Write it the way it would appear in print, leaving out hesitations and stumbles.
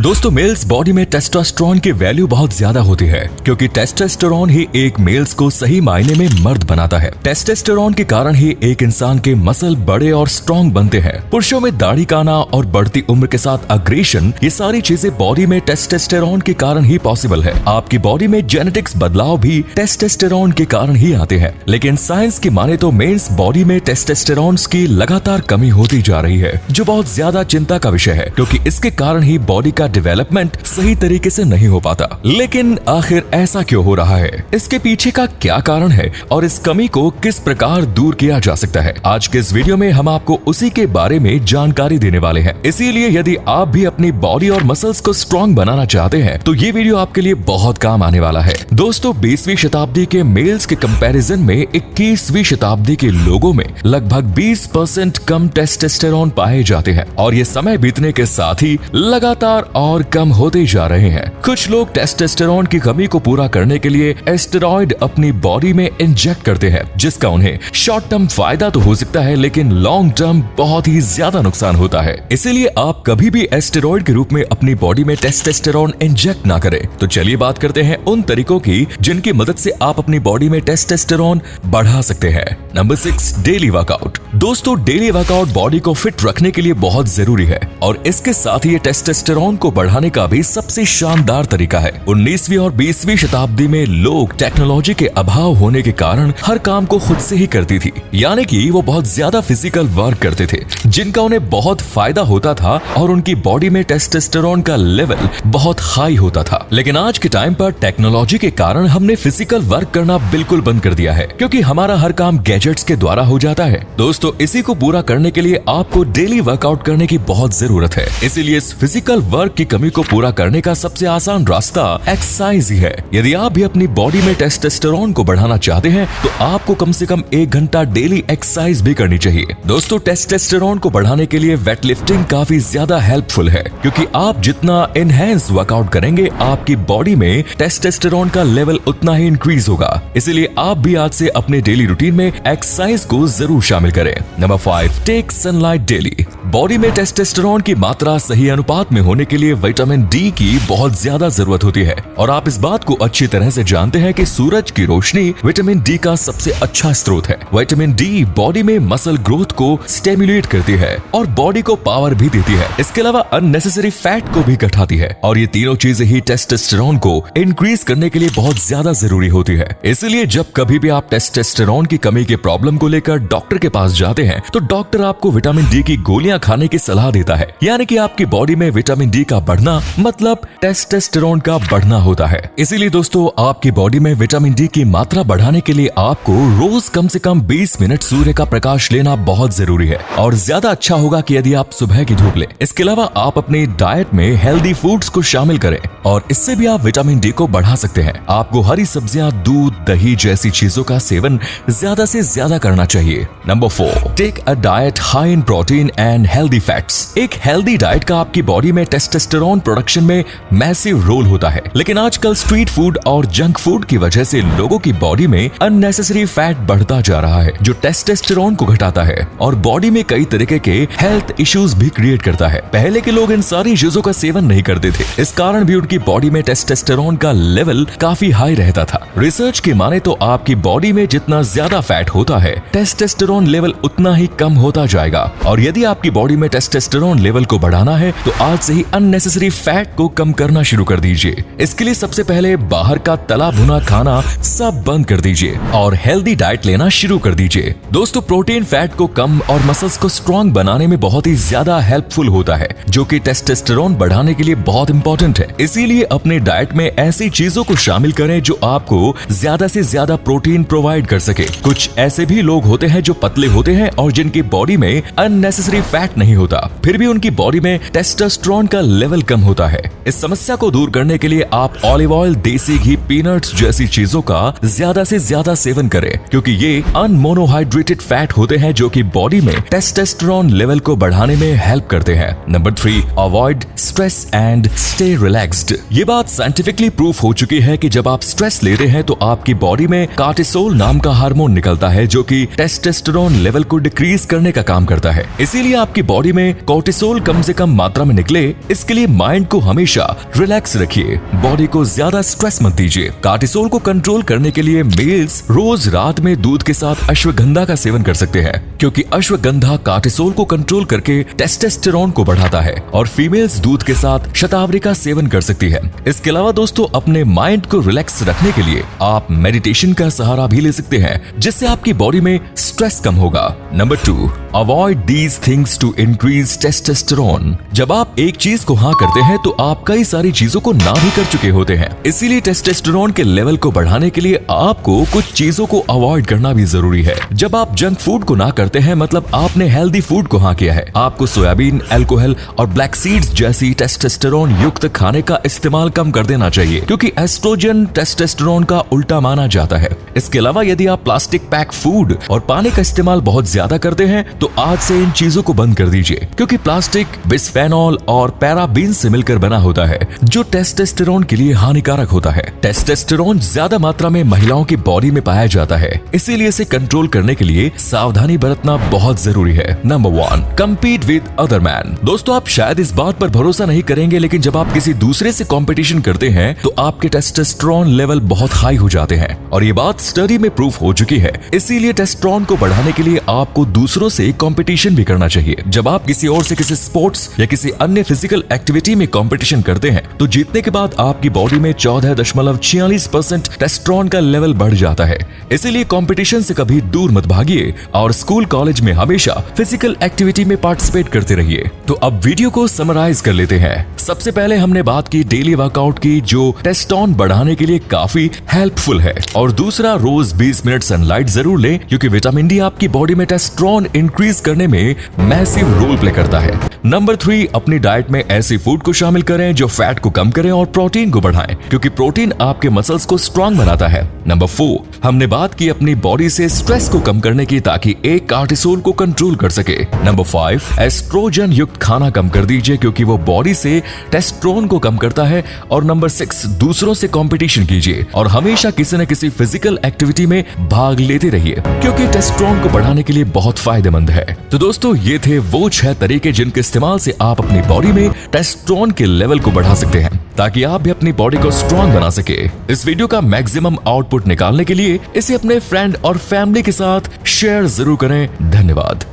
दोस्तों mails body में testosterone की वैल्यू बहुत ज्यादा होती है क्योंकि टेस्टोस्टेरोन ही एक मेल्स को सही मायने में मर्द बनाता है। टेस्टोस्टेरोन के कारण ही एक इंसान के मसल बड़े और स्ट्रॉन्ग बनते हैं। पुरुषों में दाढ़ी का आना और बढ़ती उम्र के साथ अग्रेशन, ये सारी चीजें बॉडी में टेस्टोस्टेरोन के कारण ही पॉसिबल है। आपकी बॉडी में जेनेटिक्स बदलाव भी टेस्टोस्टेरोन के कारण ही आते हैं। लेकिन साइंस की माने तो मेंस बॉडी में टेस्टोस्टेरोन की लगातार कमी होती जा रही है, जो बहुत ज्यादा चिंता का विषय है क्योंकि इसके कारण ही बॉडी का डेवलपमेंट सही तरीके से नहीं हो पाता। लेकिन आखिर ऐसा क्यों हो रहा है, इसके पीछे का क्या कारण है और इस कमी को किस प्रकार दूर किया जा सकता है, आज के इस वीडियो में हम आपको उसी के बारे में जानकारी देने वाले हैं। इसीलिए यदि आप भी अपनी बॉडी और मसल्स को स्ट्रॉन्ग बनाना चाहते हैं तो ये वीडियो आपके लिए बहुत काम आने वाला है। दोस्तों 20वीं शताब्दी के मेल्स के कंपैरिजन में 21वीं शताब्दी के लोगों में लगभग 20% कम टेस्टोस्टेरोन पाए जाते हैं और ये समय बीतने के साथ ही लगातार और कम होते जा रहे हैं। कुछ लोग टेस्टोस्टेरोन की कमी को पूरा करने के लिए स्टेरॉइड अपनी बॉडी में इंजेक्ट करते हैं, जिसका उन्हें शॉर्ट टर्म फायदा तो हो सकता है लेकिन लॉन्ग टर्म बहुत ही ज्यादा नुकसान होता है। इसीलिए आप कभी भी स्टेरॉइड के रूप में अपनी बॉडी में टेस्टोस्टेरोन इंजेक्ट ना करें। तो चलिए बात करते हैं उन तरीकों की जिनकी मदद से आप अपनी बॉडी में टेस्टोस्टेरोन बढ़ा सकते हैं। Number 6, daily workout. दोस्तों डेली वर्कआउट बॉडी को फिट रखने के लिए बहुत जरूरी है और इसके साथ ही टेस्टोस्टेरोन को बढ़ाने का भी सबसे शानदार तरीका है। 19वीं और 20वीं शताब्दी में लोग टेक्नोलॉजी के अभाव होने के कारण हर काम को खुद से ही करती थी, यानी कि वो बहुत ज्यादा फिजिकल वर्क करते थे जिनका उन्हें बहुत फायदा होता था और उनकी बॉडी में टेस्टोस्टेरोन का लेवल बहुत हाई होता था। लेकिन आज के टाइम पर टेक्नोलॉजी के कारण हमने फिजिकल वर्क करना बिल्कुल बंद कर दिया है क्योंकि हमारा हर काम गैजेट्स के द्वारा हो जाता है। दोस्तों इसी को पूरा करने के लिए आपको डेली वर्कआउट करने की बहुत जरूरत है। इसीलिए इस फिजिकल वर्क की कमी को पूरा करने का सबसे आसान रास्ता एक्सरसाइज ही है। यदि आप भी अपनी बॉडी में टेस्टोस्टेरोन को बढ़ाना चाहते हैं तो आपको कम से कम 1 घंटा डेली एक्सरसाइज भी करनी चाहिए। दोस्तों टेस्टोस्टेरोन को बढ़ाने के लिए वेट लिफ्टिंग काफी ज्यादा हेल्पफुल है क्योंकि आप जितना एनहेंस वर्कआउट करेंगे आपकी बॉडी में टेस्टोस्टेरोन का लेवल उतना ही इंक्रीज होगा। इसीलिए आप भी आज से अपने डेली रूटीन में एक्सरसाइज को जरूर शामिल करें। Number 5, take sunlight daily. Body में टेस्टोस्टेरोन की मात्रा सही अनुपात में होने के लिए विटामिन डी की बहुत ज्यादा जरूरत होती है और आप इस बात को अच्छी तरह से जानते हैं कि सूरज की रोशनी विटामिन डी का सबसे अच्छा स्रोत है। विटामिन डी बॉडी में मसल ग्रोथ को स्टिमुलेट करती है और बॉडी को पावर भी देती है। इसके अलावा अननेसेसरी फैट को भी घटाती है और ये तीनों चीजें ही टेस्टोस्टेरोन को इंक्रीज करने के लिए बहुत ज्यादा जरूरी होती है। इसलिए जब कभी भी आप टेस्टोस्टेरोन की कमी के प्रॉब्लम को लेकर डॉक्टर के पास जाते हैं तो डॉक्टर आपको विटामिन डी की गोलियां खाने की सलाह देता है, यानी कि आपकी बॉडी में विटामिन डी का बढ़ना मतलब टेस्टोस्टेरोन का बढ़ना होता है। इसीलिए दोस्तों आपकी बॉडी में विटामिन डी की मात्रा बढ़ाने के लिए आपको रोज कम से कम 20 मिनट सूर्य का प्रकाश लेना बहुत जरूरी है और ज्यादा अच्छा होगा कि यदि आप सुबह की धूप लें। इसके अलावा आप अपने डाइट में हेल्दी फूड्स को शामिल करें और इससे भी आप विटामिन डी को बढ़ा सकते हैं। आपको हरी सब्जियां, दूध, दही जैसी चीजों का सेवन ज्यादा से ज्यादा करना चाहिए। Number 4, take a diet high in protein and healthy fats. एक हेल्दी डाइट का आपकी बॉडी में टेस्टोस्टेरोन प्रोडक्शन में मैसिव रोल होता है, लेकिन आजकल स्ट्रीट फूड और जंक फूड की वजह से लोगों की बॉडी में अननेसेसरी फैट बढ़ता जा रहा है जो टेस्टोस्टेरोन को घटाता है और बॉडी में कई तरीके के हेल्थ इश्यूज भी क्रिएट करता है। पहले के लोग इन सारी चीजों का सेवन नहीं करते थे, इस कारण भी उनकी बॉडी में टेस्टोस्टेरोन का लेवल काफी हाई रहता था। रिसर्च की माने तो आपकी बॉडी में जितना ज्यादा फैट होता है टेस्टोस्टेरोन लेवल उतना ही कम होता जाएगा और यदि आपकी बॉडी में टेस्टोस्टेरोन लेवल को बढ़ाना है तो आज से ही अननेसेसरी फैट को कम करना शुरू कर दीजिए। इसके लिए सबसे पहले बाहर का तला भुना खाना सब बंद कर दीजिए और हेल्दी डाइट लेना शुरू कर दीजिए। दोस्तों प्रोटीन फैट को कम और मसल्स को स्ट्रॉन्ग बनाने में बहुत ही ज्यादा हेल्पफुल होता है जो कि टेस्टोस्टेरोन बढ़ाने के लिए बहुत इंपॉर्टेंट है। इसीलिए अपने डाइट में ऐसी चीजों को शामिल करें जो आपको ज्यादा से ज्यादा प्रोटीन प्रोवाइड कर सके। कुछ ऐसे भी लोग होते हैं जो पतले होते हैं और जिनकी बॉडी में अननेसेसरी फैट नहीं होता, फिर भी उनकी बॉडी में टेस्टोस्टेरोन का लेवल कम होता है। इस समस्या को दूर करने के लिए आप ऑलिव ऑयल, देसी घी, पीनट्स जैसी चीजों का ज्यादा से ज्यादा सेवन करें क्योंकि ये अनमोनोहाइड्रेटेड फैट होते हैं जो कि बॉडी में टेस्टोस्टेरोन लेवल को बढ़ाने में हेल्प करते हैं। Number 3, avoid stress and stay relaxed. ये बात साइंटिफिकली प्रूफ हो चुकी है कि जब आप स्ट्रेस लेते हैं तो आपकी बॉडी में कार्टिसोल नाम का हार्मोन निकलता है जो कि टेस्टोस्टेरोन लेवल को डिक्रीज करने का काम करता है। इसीलिए आपकी बॉडी में कोर्टिसोल कम से कम मात्रा में निकले, इसके इसके लिए माइंड को हमेशा रिलैक्स रखिए, बॉडी को ज्यादा स्ट्रेस मत दीजिए। कार्टिसोल को कंट्रोल करने के लिए मेल्स रोज रात में दूध के साथ अश्वगंधा का सेवन कर सकते हैं, क्योंकि अश्वगंधा कार्टिसोल को कंट्रोल करके टेस्टोस्टेरोन को बढ़ाता है। और फीमेल्स दूध के साथ शतावरी का सेवन कर सकती है। इसके अलावा दोस्तों, अपने माइंड को रिलैक्स रखने के लिए आप मेडिटेशन का सहारा भी ले सकते हैं, जिससे आपकी बॉडी में स्ट्रेस कम होगा। Number 2, avoid these things to increase testosterone. जब आप एक चीज को हाँ करते हैं तो आप कई सारी चीजों को ना भी कर चुके होते हैं। इसीलिए टेस्टोस्टेरोन के लेवल को बढ़ाने के लिए आपको कुछ चीजों को अवॉइड करना भी जरूरी है। जब आप जंक फूड को ना करते हैं, मतलब आपने हेल्दी फूड को हाँ किया है। आपको सोयाबीन, अल्कोहल और ब्लैक सीड्स जैसी टेस्टोस्टेरोन युक्त खाने का इस्तेमाल कम कर देना चाहिए, क्योंकि एस्ट्रोजन टेस्टोस्टेरोन का उल्टा माना जाता है। इसके अलावा यदि आप प्लास्टिक पैक फूड और पानी का इस्तेमाल बहुत ज्यादा करते हैं तो आज से इन चीजों को बंद कर दीजिए, क्योंकि प्लास्टिक बिस्फेनॉल और पैराबीन से मिलकर बना होता है, जो टेस्टोस्टेरोन के लिए हानिकारक होता है। टेस्टोस्टेरोन ज्यादा मात्रा में महिलाओं की बॉडी में पाया जाता है, इसीलिए इसे कंट्रोल करने के लिए सावधानी बरतना बहुत जरूरी है। Number 1, compete with other man. दोस्तों, आप शायद इस बात पर भरोसा नहीं करेंगे, लेकिन जब आप किसी दूसरे से कंपटीशन करते हैं तो आपके टेस्टोस्टेरोन लेवल बहुत हाई हो जाते हैं, और ये बात स्टडी में प्रूफ हो चुकी है। इसीलिए टेस्टोस्टेरोन को बढ़ाने के लिए आपको दूसरों से कंपटीशन भी करना चाहिए। जब आप किसी और से किसी स्पोर्ट्स या किसी अन्य फिजिकल एक्टिविटी में कंपटीशन करते हैं तो जीतने के बाद आपकी बॉडी में 14.46% टेस्टोस्टेरोन का लेवल बढ़ जाता है। इसीलिए कंपटीशन से कभी दूर मत भागिए और स्कूल कॉलेज में हमेशा फिजिकल एक्टिविटी में पार्टिसिपेट करते रहिए। तो अब वीडियो को समराइज कर लेते हैं। सबसे पहले हमने बात की डेली वर्कआउट की, जो टेस्टोस्टेरोन बढ़ाने के लिए काफी हेल्पफुल है। और दूसरा, रोज 20 मिनट सनलाइट जरूर लें, क्योंकि विटामिन डी आपकी बॉडी में टेस्टोस्टेरोन इंक्रीज करने में मैसिव रोल प्ले करता है। नंबर 3, अपनी डाइट में ऐसी फूड को शामिल करें जो फैट को कम करें और प्रोटीन को बढ़ाएं, क्योंकि प्रोटीन आपके मसल्स को स्ट्रांग बनाता है। नंबर 4, हमने बात की अपनी बॉडी से स्ट्रेस को कम करने की, ताकि एक कार्टिसोल को कंट्रोल कर सके। नंबर 5, एस्ट्रोजन युक्त खाना कम कर दीजिए, क्योंकि वो बॉडी से टेस्टोस्टेरोन को कम करता है। और नंबर 6, दूसरों से कंपटीशन कीजिए और हमेशा किसी न किसी फिजिकल एक्टिविटी में भाग लेते रहिए, क्योंकि टेस्टोस्टेरोन को बढ़ाने के लिए बहुत फायदेमंद है। तो दोस्तों, ये थे वो 6 तरीके जिनके इस्तेमाल से आप अपनी बॉडी में टेस्टोस्टेरोन के लेवल को बढ़ा सकते हैं, ताकि आप भी अपनी बॉडी को स्ट्रांग बना सके। इस वीडियो का मैक्सिमम आउटपुट निकालने के लिए इसे अपने फ्रेंड और फैमिली के साथ शेयर जरूर करें। धन्यवाद।